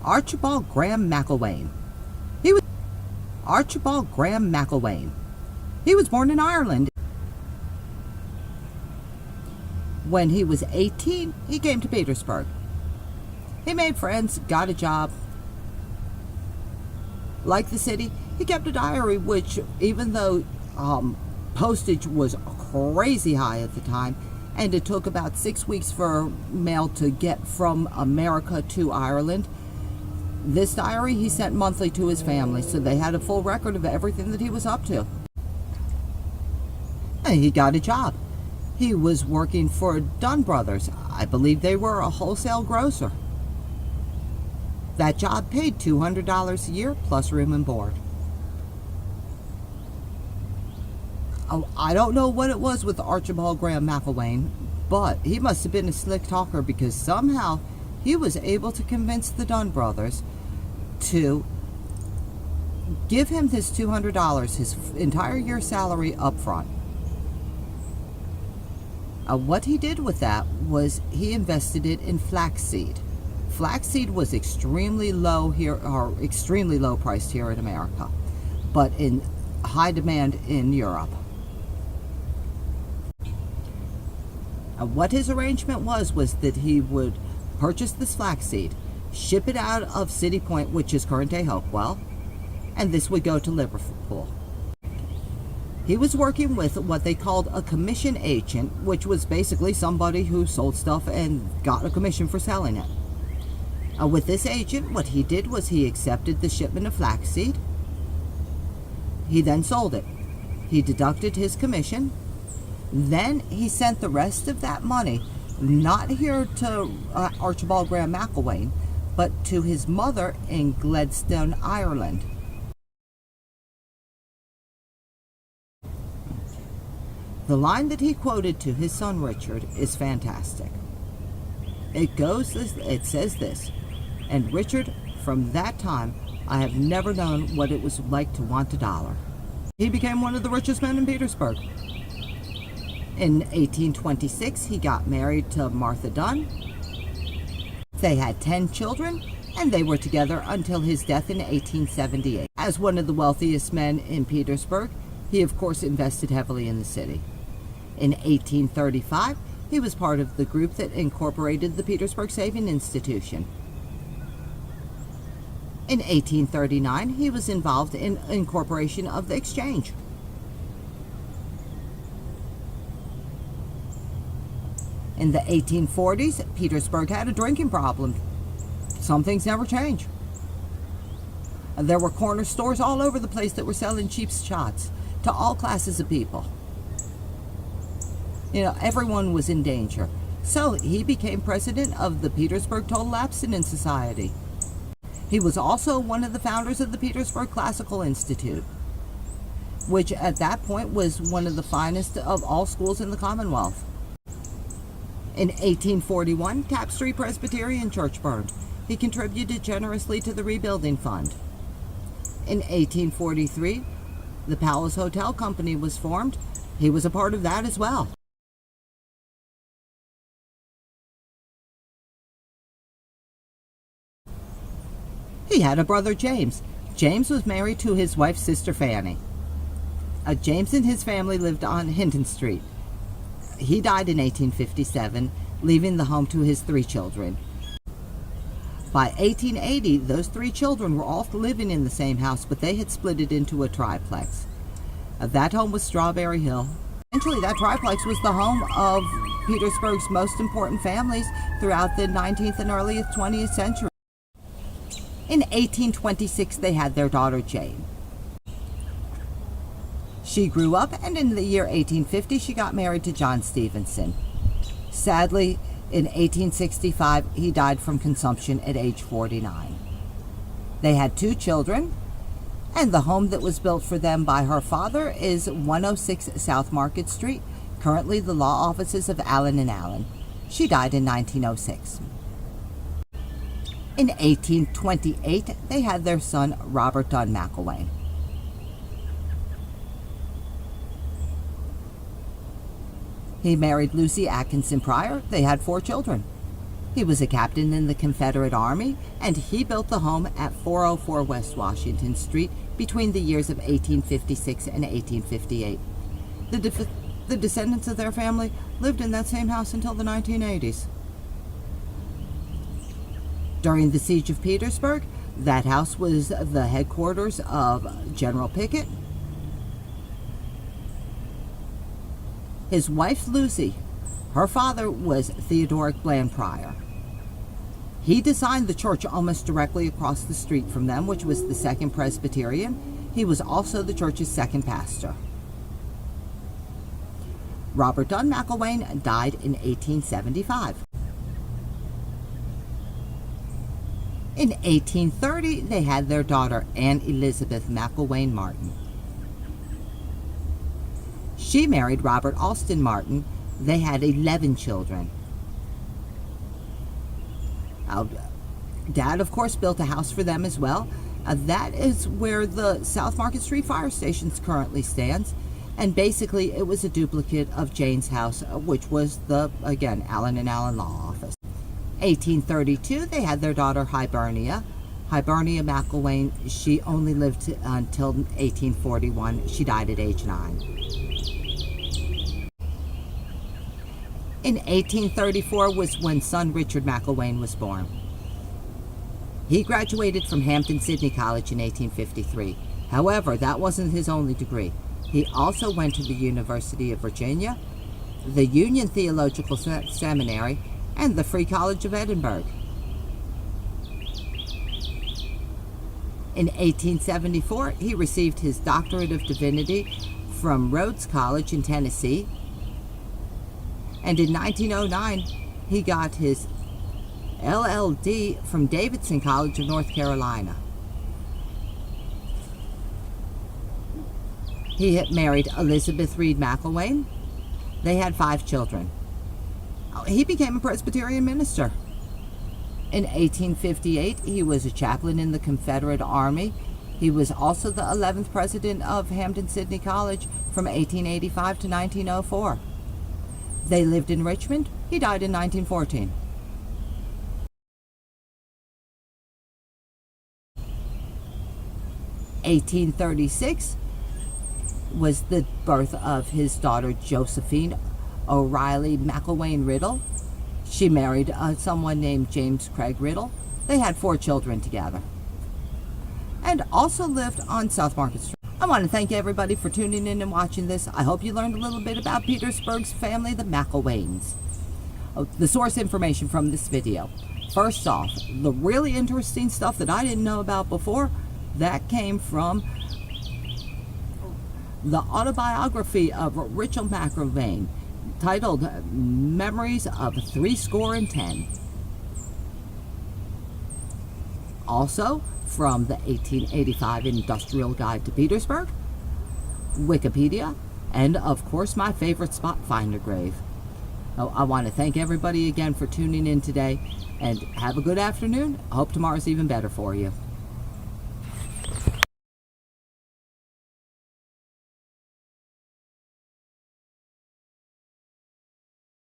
Archibald Graham McIlwaine. He was Archibald Graham McIlwaine. He was born in Ireland. When he was 18, he came to Petersburg. He made friends, got a job. Like the city, he kept a diary which, even though postage was crazy high at the time, and it took about 6 weeks for mail to get from America to Ireland, this diary he sent monthly to his family, so they had a full record of everything that he was up to. And he got a job. He was working for Dunn Brothers. I believe they were a wholesale grocer. That job paid $200 a year plus room and board. I don't know what it was with Archibald Graham McIlwaine, but he must have been a slick talker, because somehow he was able to convince the Dunn Brothers to give him this $200, his entire year's salary up front. What he did with that was he invested it in flaxseed. Flaxseed was extremely low here, or extremely low priced here in America, but in high demand in Europe. What his arrangement was that he would purchase this flaxseed, ship it out of City Point, which is current-day Hopewell, and this would go to Liverpool. He was working with what they called a commission agent, which was basically somebody who sold stuff and got a commission for selling it. With this agent, what he did was he accepted the shipment of flaxseed. He then sold it. He deducted his commission. Then he sent the rest of that money, not here to Archibald Graham McIlwaine, but to his mother in Gladstone, Ireland. The line that he quoted to his son Richard is fantastic. It says this: "And Richard, from that time, I have never known what it was like to want a dollar." He became one of the richest men in Petersburg. In 1826, he got married to Martha Dunn. They had 10 children, and they were together until his death in 1878. As one of the wealthiest men in Petersburg, he of course invested heavily in the city. In 1835, he was part of the group that incorporated the Petersburg Saving Institution. In 1839, he was involved in incorporation of the exchange. In the 1840s, Petersburg had a drinking problem. Some things never change. There were corner stores all over the place that were selling cheap shots to all classes of people. You know, everyone was in danger. So he became president of the Petersburg Total Abstinence Society. He was also one of the founders of the Petersburg Classical Institute, which at that point was one of the finest of all schools in the Commonwealth. In 1841, Tapp Street Presbyterian Church burned. He contributed generously to the rebuilding fund. In 1843, the Palace Hotel Company was formed. He was a part of that as well. He had a brother, James. James was married to his wife's sister, Fanny. James and his family lived on Hinton Street. He died in 1857, leaving the home to his 3 children. By 1880, those 3 children were all living in the same house, but they had split it into a triplex. That home was Strawberry Hill. Eventually, that triplex was the home of Petersburg's most important families throughout the 19th and early 20th century. In 1826, they had their daughter, Jane. She grew up, and in the year 1850, she got married to John Stevenson. Sadly, in 1865, he died from consumption at age 49. They had 2 children, and the home that was built for them by her father is 106 South Market Street, currently the law offices of Allen & Allen. She died in 1906. In 1828, they had their son, Robert Dunn McIlwaine. He married Lucy Atkinson Pryor. They had 4 children. He was a captain in the Confederate Army, and he built the home at 404 West Washington Street between the years of 1856 and 1858. The descendants of their family lived in that same house until the 1980s. During the Siege of Petersburg, that house was the headquarters of General Pickett. His wife, Lucy, her father was Theodoric Bland Pryor. He designed the church almost directly across the street from them, which was the Second Presbyterian. He was also the church's second pastor. Robert Dunn McIlwaine died in 1875. In 1830, they had their daughter, Anne Elizabeth McIlwaine Martin. She married Robert Alston Martin. They had 11 children. Dad, of course, built a house for them as well. That is where the South Market Street fire station currently stands. And basically, it was a duplicate of Jane's house, which was the, again, Allen and Allen Law Office. 1832, they had their daughter, Hibernia. Hibernia McIlwaine, she only lived until 1841. She died at age 9. In 1834 was when son Richard McIlwaine was born. He graduated from Hampton-Sydney College in 1853. However, that wasn't his only degree. He also went to the University of Virginia, the Union Theological Seminary, and the Free College of Edinburgh. In 1874, he received his Doctorate of Divinity from Rhodes College in Tennessee, and in 1909, he got his LLD from Davidson College of North Carolina. He had married Elizabeth Reed McIlwaine. They had 5 children. He became a Presbyterian minister. In 1858, he was a chaplain in the Confederate Army. He was also the 11th president of Hampton-Sydney College from 1885 to 1904. They lived in Richmond. He died in 1914. In 1836 was the birth of his daughter Josephine O'Reilly McIlwaine Riddle. She married someone named James Craig Riddle. They had 4 children together, and also lived on South Market Street. I want to thank everybody for tuning in and watching this. I hope you learned a little bit about Petersburg's family, the McIlwaines. The source information from this video. First off, the really interesting stuff that I didn't know about before, that came from the autobiography of Rachel McIlwaine, titled Memories of 70. Also, from the 1885 Industrial Guide to Petersburg, Wikipedia, and of course my favorite spot finder grave. I want to thank everybody again for tuning in today, and have a good afternoon. I hope tomorrow's even better for you.